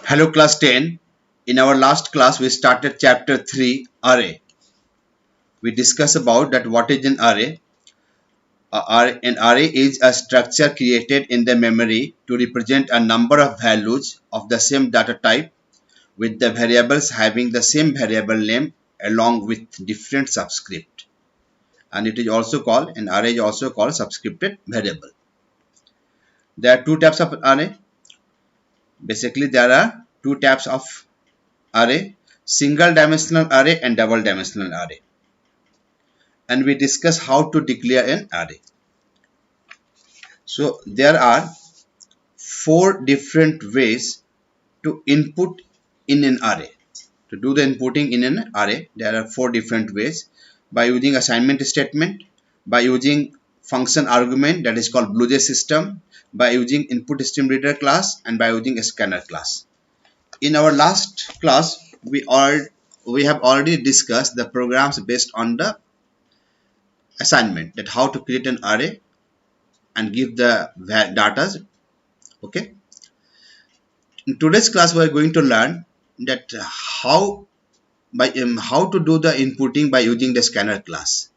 Hello class 10. In our last class we started chapter 3 array. We discussed about that what is an array. An array is a structure created in the memory to represent a number of values of the same data type with the variables having the same variable name along with different subscript. And it is also called an array is also called subscripted variable. There are two types of array. Basically there are two types of array, single dimensional array and double dimensional array. And we discuss how to declare an array. So there are four different ways to input in an array. To do the inputting in an array, there are four different ways: by using assignment statement, by using function argument, that is called BlueJ system, by using input stream reader class, and by using a scanner class. In our last class, we have already discussed the programs based on the assignment, that how to create an array and give the data. Okay, in today's class we are going to learn that how to do the inputting by using the scanner class.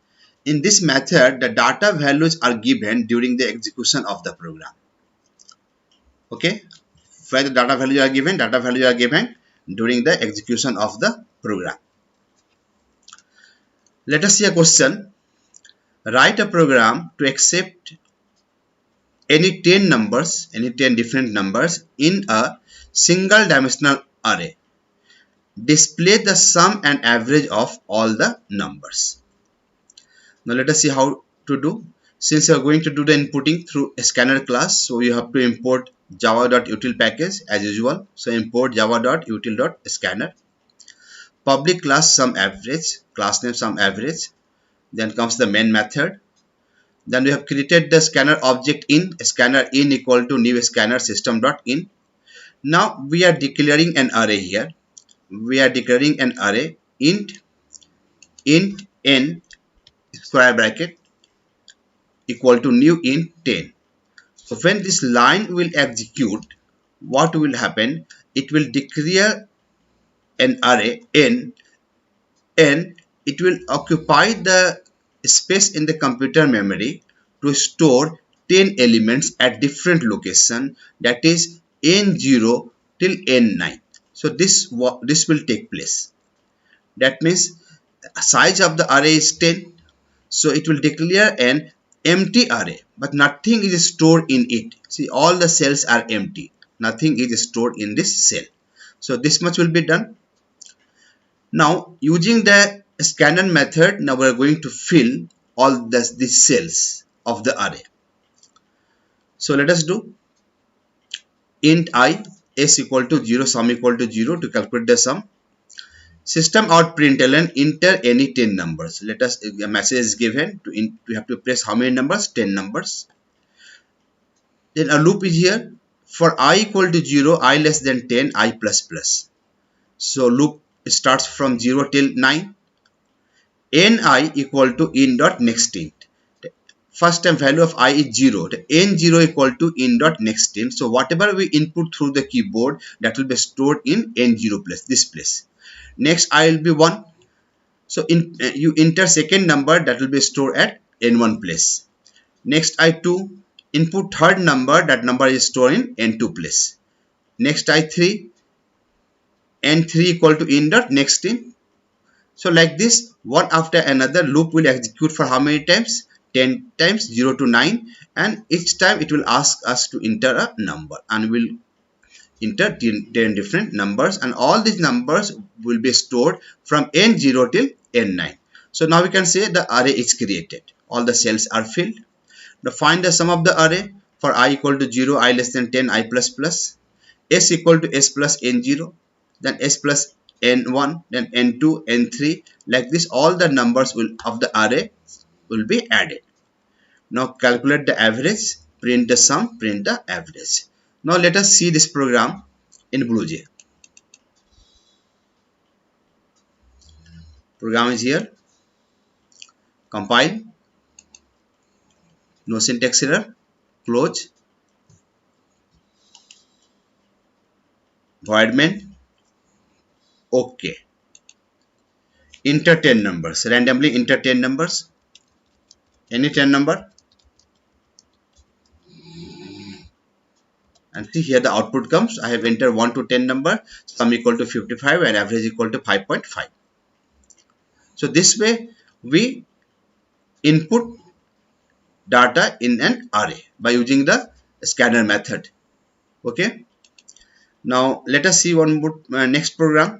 In this method the data values are given during the execution of the program. Okay, where the data values are given during the execution of the program. Let us see a question. Write a program to accept any 10 different numbers in a single dimensional array. Display the sum and average of all the numbers. Now let us see how to do. Since you are going to do the inputting through a scanner class, so you have to import java.util package as usual. So import java.util.scanner. Public class sum average, class name sum average. Then comes the main method. Then we have created the scanner object in scanner in equal to new scanner system.in. Now we are declaring an array here. We are declaring an array int n square bracket equal to new int 10. So when this line will execute, what will happen? It will declare an array n, and it will occupy the space in the computer memory to store 10 elements at different location, that is n0 till n9. So this will take place. That means size of the array is 10. So it will declare an empty array, but nothing is stored in it. See, all the cells are empty. Nothing is stored in this cell. So this much will be done. Now using the scanner method, now we are going to fill all these cells of the array. So let us do int I s equal to 0, sum equal to 0 to calculate the sum. System out println enter any 10 numbers. Let us, a message is given to we have to press how many numbers? 10 numbers. Then a loop is here. For I equal to 0, I less than 10, I plus plus. So loop starts from 0 till 9. Ni equal to in dot next int. First time value of I is 0. The n0 equal to in dot next int. So whatever we input through the keyboard, that will be stored in n0 place, this place. Next I will be 1. So you enter second number, that will be stored at n1 place. Next I2, input third number, that number is stored in n2 place. Next I3, n3 equal to in dot next int. So like this, one after another, loop will execute for how many times? 10 times, 0 to 9, and each time it will ask us to enter a number, and we'll enter 10 different numbers, and all these numbers will be stored from n0 till n9. So now we can say the array is created. All the cells are filled. Now find the sum of the array. For I equal to 0, I less than 10, I plus plus. S equal to s plus n0, then s plus n1, then n2, n3. Like this, all the numbers of the array will be added. Now calculate the average, print the sum, print the average. Now let us see this program in BlueJ. Program is here. Compile. No syntax error. Close. void main, okay. Enter 10 numbers, randomly enter 10 numbers, any 10 number, and see here the output comes. I have entered 1 to 10 number, sum equal to 55 and average equal to 5.5. So this way we input data in an array by using the scanner method. Okay, now let us see one more next program.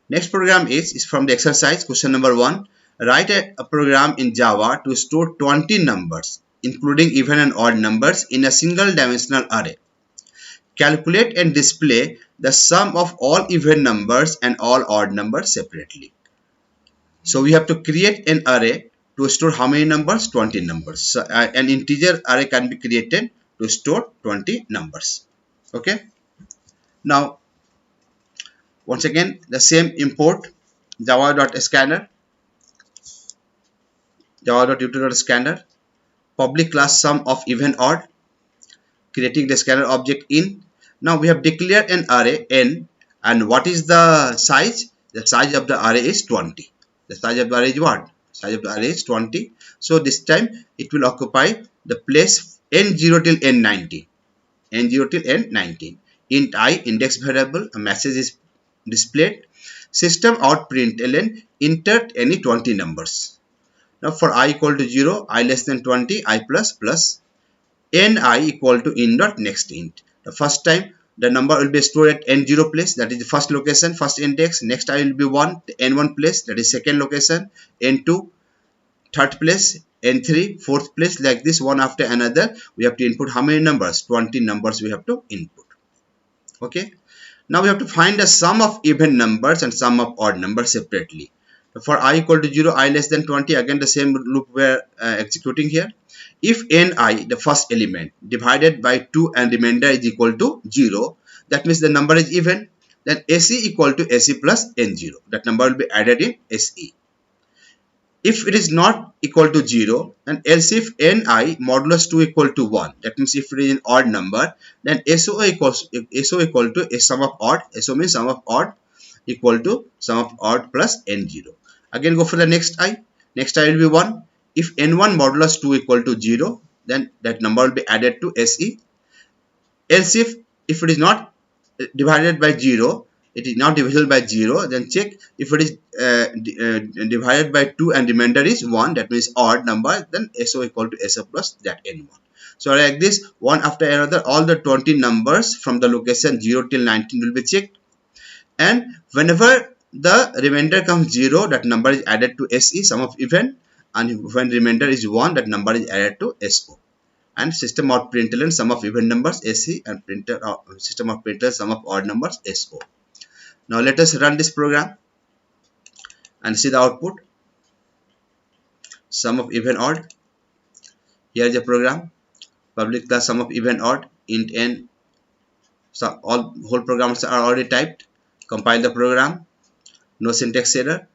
Next program is from the exercise question number 1. Write a program in Java to store 20 numbers including even and odd numbers in a single dimensional array. Calculate and display the sum of all even numbers and all odd numbers separately. So we have to create an array to store how many numbers? 20 numbers. So an integer array can be created to store 20 numbers. Okay. Now once again the same import java.scanner, java.util.scanner, public class sum of even odd, creating the scanner object in. Now we have declared an array n, and what is the size? The size of the array is 20. The size of the array is what? Size of the array is 20. So this time it will occupy the place n0 till n19. n0 till n19. Int I, index variable, a message is displayed. System out println, insert any 20 numbers. Now for I equal to 0, I less than 20, I plus plus, ni equal to in dot next int. The first time the number will be stored at n0 place, that is the first location, first index. Next I will be 1, n1 place, that is second location, n2 third place, n3 fourth place, like this one after another. We have to input how many numbers? 20 numbers we have to input. Okay. Now we have to find the sum of even numbers and sum of odd numbers separately. For I equal to 0, I less than 20, again the same loop we are executing here. If ni, the first element, divided by 2 and remainder is equal to 0, that means the number is even, then SE equal to SE plus N0. That number will be added in SE. If it is not equal to 0, then else if ni modulus 2 equal to 1, that means if it is an odd number, then SO equal to a sum of odd. SO means sum of odd equal to sum of odd plus N0. Again go for the next I. Next I will be 1. If n1 modulus 2 equal to 0, then that number will be added to SE. Else if it is not divided by 0, it is not divisible by 0, then check if it is divided by 2 and remainder is 1, that means odd number, then SO equal to SO plus that n1. So like this, one after another, all the 20 numbers from the location 0 till 19 will be checked, and whenever the remainder comes 0, that number is added to SE, sum of even, and when remainder is 1, that number is added to SO. And system out println sum of even numbers SE, and system out println sum of odd numbers SO. Now let us run this program and see the output. Sum of even odd. Here is the program. Public class sum of even odd, int n. So all whole programs are already typed. Compile the program. No syntax error.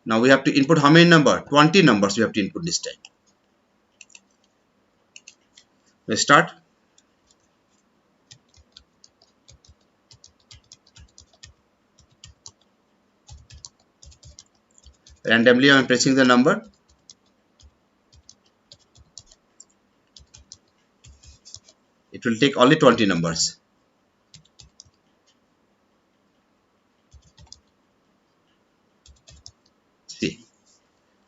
Now we have to input how many numbers? 20 numbers we have to input this time. Let's start. Randomly I am pressing the number. It will take only 20 numbers. See.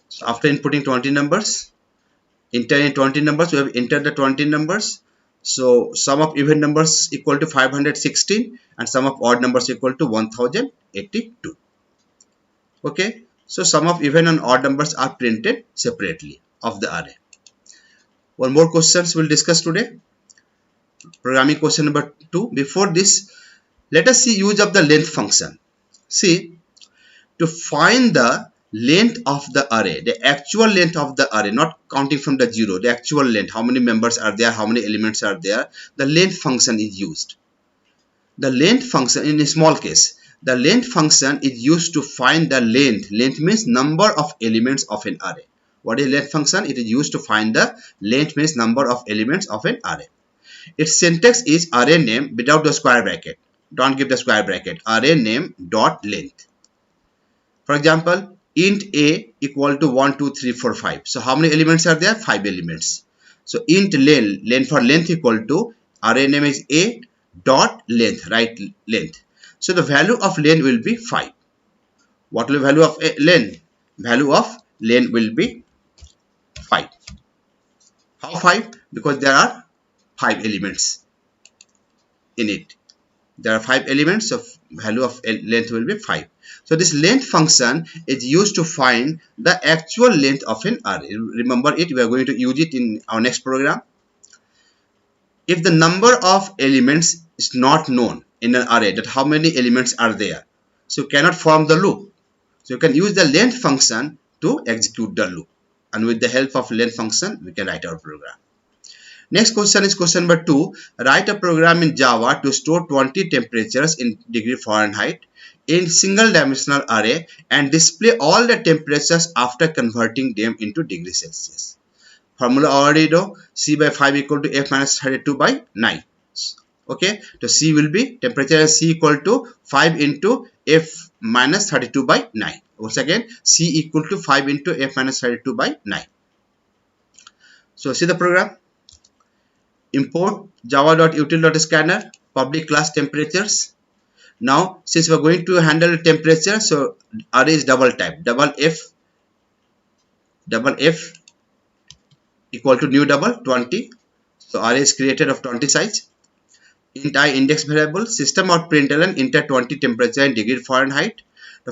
So after inputting 20 numbers, entering 20 numbers, we have entered the 20 numbers. So sum of even numbers equal to 516 and sum of odd numbers equal to 1082. Okay. So sum of even and odd numbers are printed separately of the array. One more questions we'll discuss today. Programming question number 2. Before this, let us see use of the length function. See, to find the length of the array, the actual length of the array, not counting from the 0, the actual length, how many members are there, how many elements are there, the length function is used. The length function, in a small case, the length function is used to find the length. Length means number of elements of an array. What is length function? It is used to find the length means number of elements of an array. Its syntax is array name without the square bracket. don't give the square bracket, array name dot length. For example, int a equal to 1 2 3 4 5. So how many elements are there? 5 elements. So int len for length equal to array name is a dot length, right, length. So the value of len will be 5. What will the value of len? Value of len will be 5. How 5? Because there are 5 elements in it. There are 5 elements, so value of length will be 5. So this length function is used to find the actual length of an array. Remember it, we are going to use it in our next program. If the number of elements is not known in an array, that how many elements are there, so you cannot form the loop. So you can use the length function to execute the loop, and with the help of length function we can write our program. Next question is question number 2. Write a program in Java to store 20 temperatures in degree Fahrenheit in single dimensional array and display all the temperatures after converting them into degree Celsius. Formula already know, C by 5 equal to F minus 32 by 9. Okay, so C will be temperature as C equal to 5 into F minus 32 by 9. Once again, C equal to 5 into F minus 32 by 9. So see the program. Import java.util.scanner public class temperatures. Now since we are going to handle temperature, so array is double type, double f equal to new double 20. So array is created of 20 size. Int I index variable, system out println enter 20 temperature in degree Fahrenheit.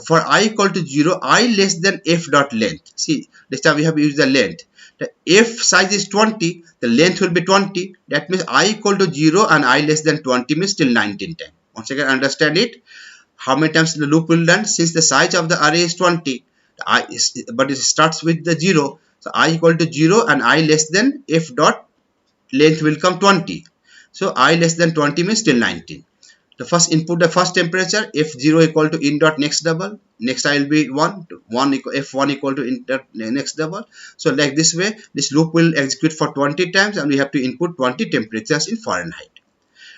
For I equal to 0, I less than f dot length. See, this time we have used the length. The f size is 20, the length will be 20. That means I equal to 0 and I less than 20 means till 19 times. Once again, understand it. How many times the loop will run? Since the size of the array is 20, but it starts with the 0. So I equal to 0 and I less than f dot length will come 20. So I less than 20 means till 19. The first input the first temperature, f0 equal to in dot next double, next I will be 1 equal, f1 equal to in dot next double. So like this way this loop will execute for 20 times and we have to input 20 temperatures in Fahrenheit.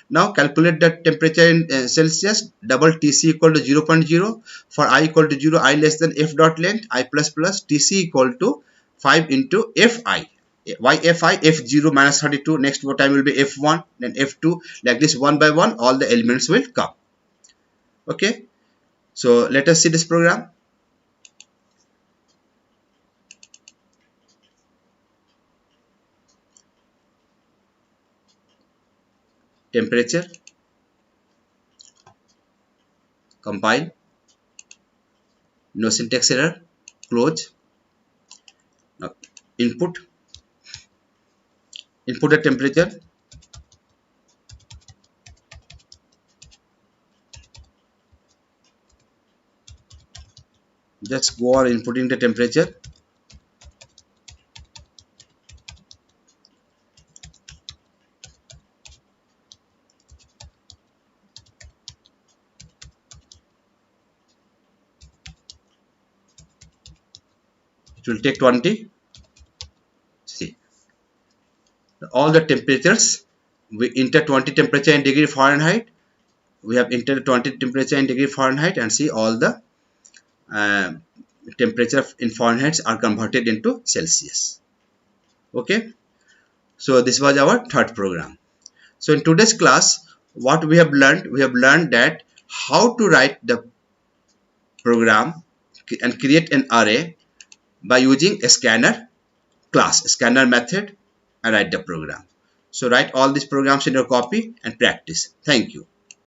Now calculate the temperature in Celsius, double Tc equal to 0.0. For I equal to 0, I less than f dot length, I plus plus Tc equal to 5 into fi. Why fi? F0 minus 32, next time will be f1, then f2, like this one by one all the elements will come. Okay, so let us see this program. Temperature, compile, no syntax error, close. Now input the temperature, just go on inputting the temperature. It will take 20. See, all the temperatures, we enter 20 temperature in degree Fahrenheit. We have entered 20 temperature in degree Fahrenheit and see all the temperature in Fahrenheit are converted into Celsius. Okay, so this was our third program. So in today's class, what we have learned that how to write the program and create an array by using a scanner class, scanner method, and write the program. So write all these programs in your copy and practice. Thank you.